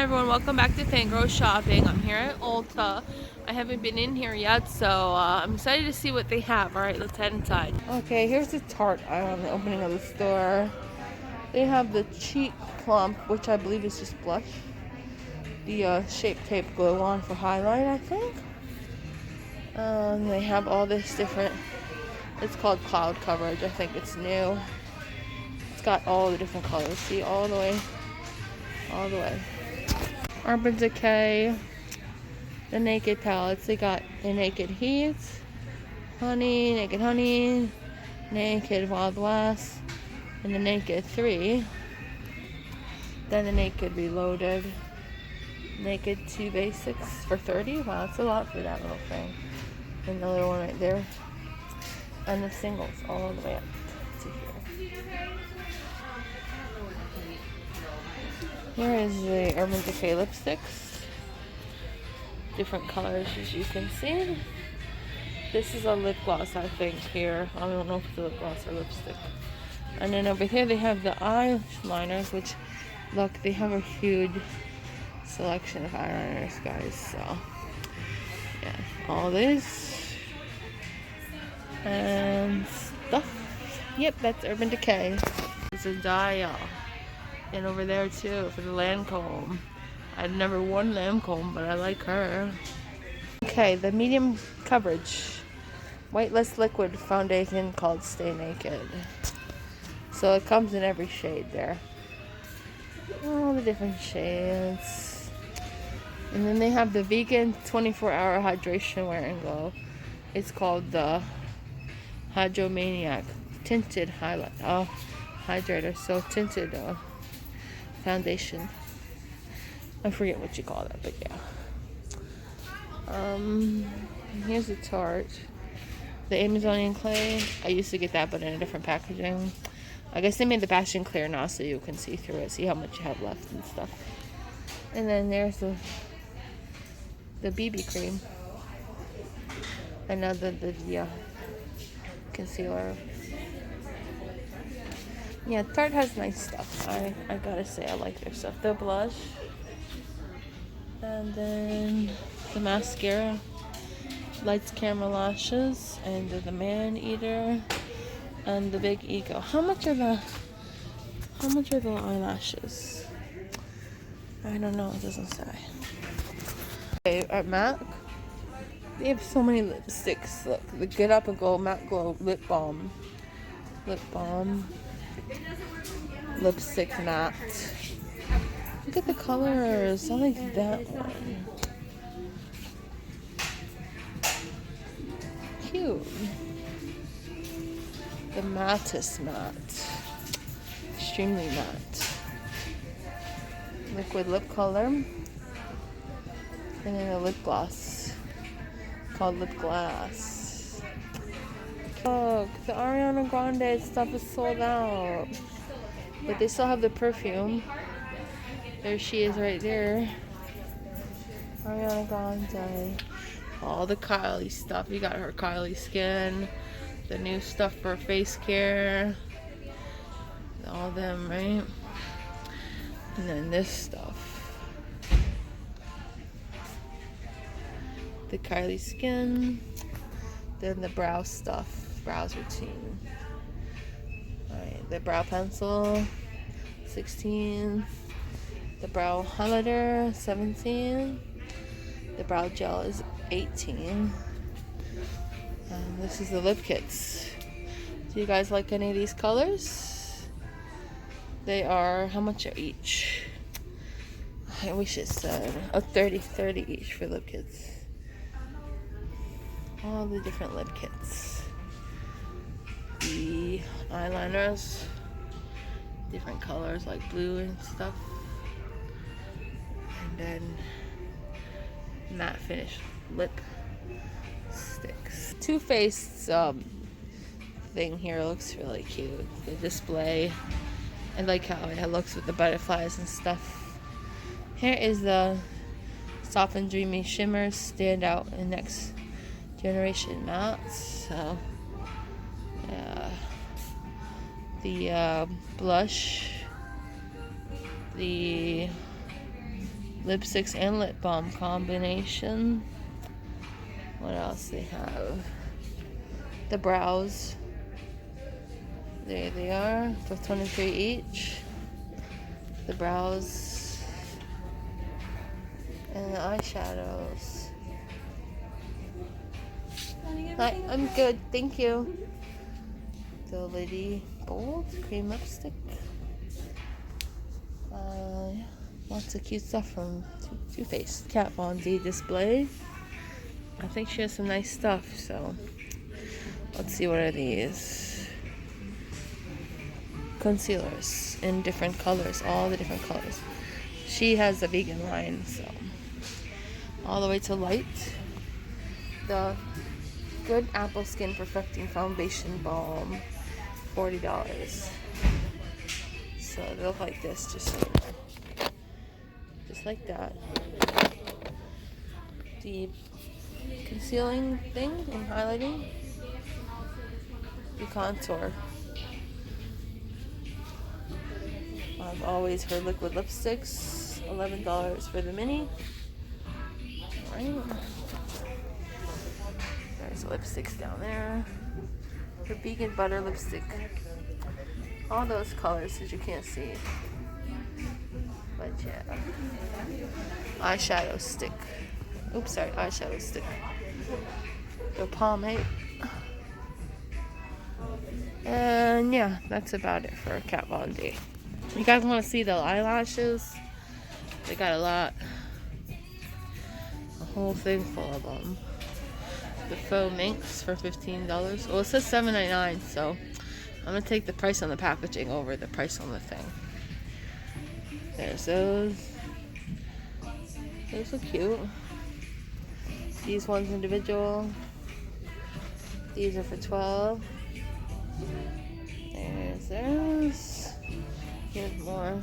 everyone, welcome back to Fangirl Shopping. I'm here at Ulta. I haven't been in here yet, so I'm excited to see what they have. Alright, let's head inside. Okay, here's the Tarte on the opening of the store. They have the Cheek Plump, which I believe is just blush. The Shape Tape Glow On for highlight, I think. They have all this different, it's called Cloud Coverage. I think it's new. It's got all the different colors. See, all the way. Urban Decay, the Naked palettes. They got the Naked Heat, Honey, Naked Honey, Naked Wild West, and the Naked 3. Then the Naked Reloaded, Naked 2 Basics for $30. Wow, that's a lot for that little thing. And the little one right there. And the singles all the way up to here. Here is the Urban Decay lipsticks. Different colors, as you can see. This is a lip gloss, I think, here. I don't know if it's a lip gloss or lipstick. And then over here they have the eyeliners, which, look, they have a huge selection of eyeliners, guys. So, yeah, all this and stuff. Yep, that's Urban Decay. It's a dial. And over there too for the Lancome. I've never worn Lancome, but I like her. Okay, the medium coverage whiteless liquid foundation called Stay Naked. So it comes in every shade there. All the different shades. And then they have the vegan 24-hour hydration wear and glow. It's called the Hydromaniac tinted highlight. Oh, hydrator. So tinted foundation. I forget what you call that, but yeah. Here's a Tarte. The Amazonian clay. I used to get that, but in a different packaging. I guess they made the packaging clear now so you can see through it, see how much you have left and stuff. And then there's the BB cream. Another the concealer. Yeah, Tarte has nice stuff. I gotta say, I like their stuff. The blush. And then the mascara. Lights, Camera Lashes. And the Man Eater. And the Big Ego. How much are the eyelashes? I don't know, it doesn't say. Okay, at MAC, they have so many lipsticks. Look, the Get Up and Go Matte Glow Lip Balm. Lipstick matte. Look at the colors. I like that one. Cute. The Mattest Matte. Extremely matte. Liquid lip color. And then a lip gloss called Lip Glass. Look, the Ariana Grande stuff is sold out. But they still have the perfume. There she is right there. Ariana Grande. All the Kylie stuff. You got her Kylie Skin. The new stuff for face care. All them, right? And then this stuff. The Kylie Skin. Then the brow stuff. Brows routine. Alright, the brow pencil, 16. The brow highlighter, 17. The brow gel is 18. And this is the lip kits. Do you guys like any of these colors? They are, how much are each? I wish it said, oh, 30 each for lip kits. All the different lip kits. The eyeliners, different colors like blue and stuff, and then matte finish lip sticks. Too Faced thing here looks really cute. The display, I like how it looks with the butterflies and stuff. Here is the Soft and Dreamy Shimmers Standout in Next Generation Mattes. So the blush, the Lipsticks and lip balm combination. What else they have? The brows. There they are for $23 each. The brows and the eyeshadows. Hi, I'm good, thank you. The Lady Bold cream lipstick. Lots of cute stuff from Too Faced. Kat Von D display. I think she has some nice stuff, so let's see, what are these? Concealers in different colors, all the different colors. She has the vegan line, so all the way to light. The Good Apple Skin Perfecting Foundation Balm, $40. So they look like this, just so you know. Just like that. The concealing thing and highlighting. The contour. I've always heard liquid lipsticks, $11 for the mini. Alright. There's lipsticks down there. The vegan butter lipstick. All those colors that you can't see. But yeah. Eyeshadow stick. Oops, sorry, eyeshadow stick. The pomade. And yeah, that's about it for Kat Von D. You guys want to see the eyelashes? They got a lot. A whole thing full of them. The faux minks for $15. Well, it says $7.99, so I'm gonna take the price on the packaging over the price on the thing. There's those. Those are cute. These ones individual. These are for $12. There's those. Here's more.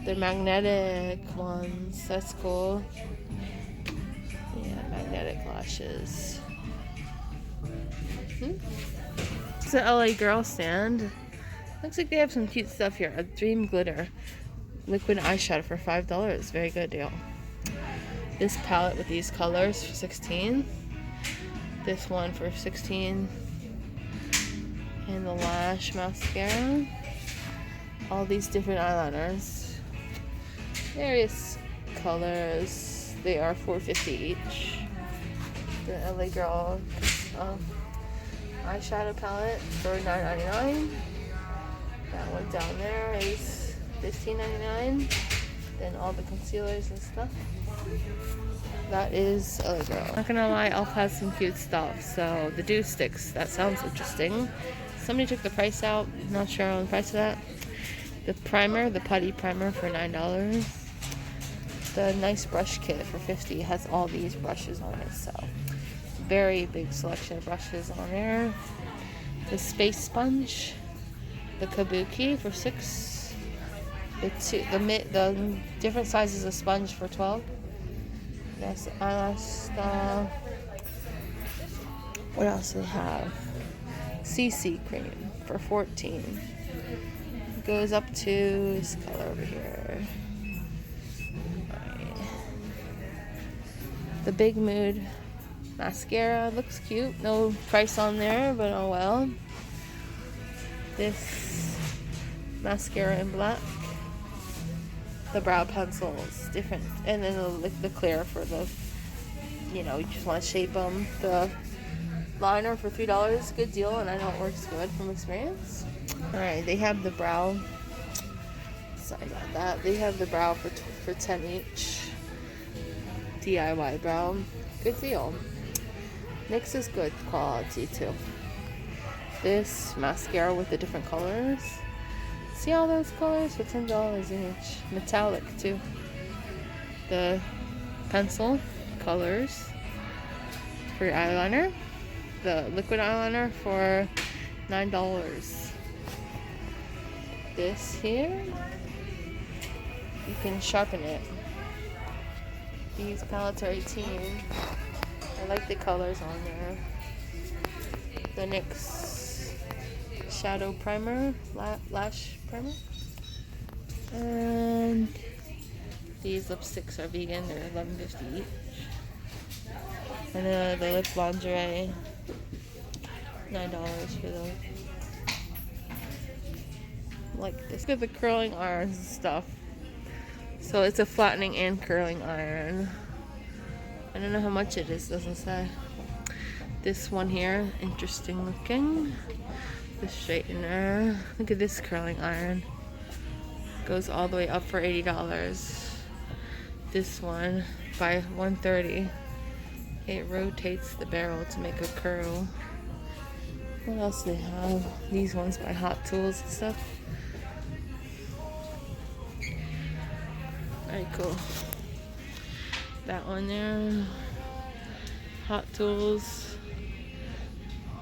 They're magnetic ones. That's cool. Yeah, magnetic lashes. It's an LA Girl stand. Looks like they have some cute stuff here. A Dream Glitter liquid eyeshadow for $5. Very good deal. This palette with these colors for $16. This one for $16. And the lash mascara. All these different eyeliners. Various colors. They are $4.50 each. The LA Girl eyeshadow palette for $9.99. That one down there is $15.99. Then all the concealers and stuff. That is LA Girl. Not gonna lie, Elf has some cute stuff. So the Dew Sticks, that sounds interesting. Somebody took the price out. Not sure on the price of that. The primer, the putty primer for $9. The nice brush kit for $50 has all these brushes on it, so very big selection of brushes on there. The space sponge, the kabuki for $6. The different sizes of sponge for $12. That's eyelash stuff. What else do we have? CC cream for $14. It goes up to this color over here. Right. The Big Mood mascara looks cute. No price on there, but oh well. This mascara in black. The brow pencils, different, and then the clear for the, you just want to shape them. The liner for $3, good deal, and I know it works good from experience. All right, they have the brow. Sorry about that. They have the brow for $10 each. DIY brow, good deal. NYX is good quality too. This mascara with the different colors. See all those colors for $10 each. Metallic too. The pencil colors for your eyeliner. The liquid eyeliner for $9. This here, you can sharpen it. These palettes are $18. I like the colors on there. The NYX shadow primer, lash primer. And These lipsticks are vegan. They're $11.50 each. And the lip lingerie, $9 for those. Like this. Look at the curling irons and stuff. So it's a flattening and curling iron. I don't know how much it is, doesn't say. This one here, interesting looking. The straightener. Look at this curling iron. Goes all the way up for $80. This one by $130. It rotates the barrel to make a curl. What else do they have? These ones by Hot Tools and stuff. Very cool. That one there. Hot Tools.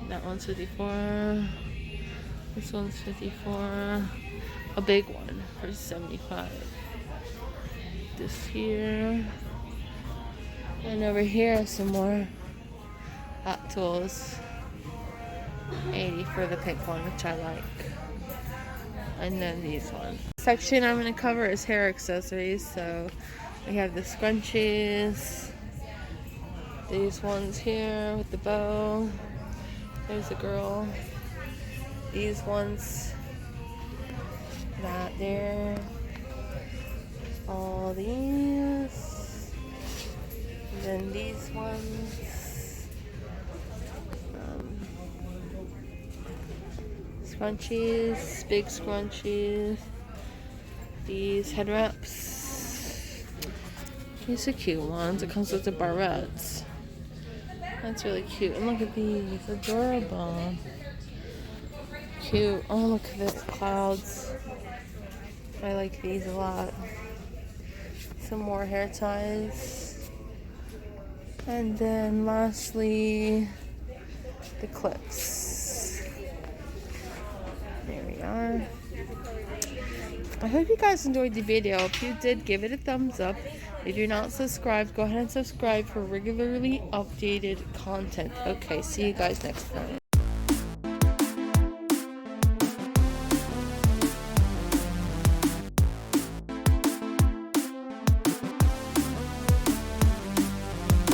That one's $54. This one's $54. A big one for $75. This here. And over here, some more Hot Tools. $80 for the pink one, which I like. And then these ones. The section I'm going to cover is hair accessories. So we have the scrunchies. These ones here with the bow. There's a girl. These ones. That there. All these. And then these ones. Scrunchies, big scrunchies. These head wraps. These are cute ones. It comes with the barrettes. That's really cute. And look at these. Adorable. Cute. Oh, look at the clouds. I like these a lot. Some more hair ties. And then lastly, the clips. There we are. I hope you guys enjoyed the video. If you did, give it a thumbs up. If you're not subscribed, go ahead and subscribe for regularly updated content. Okay, see you guys next time.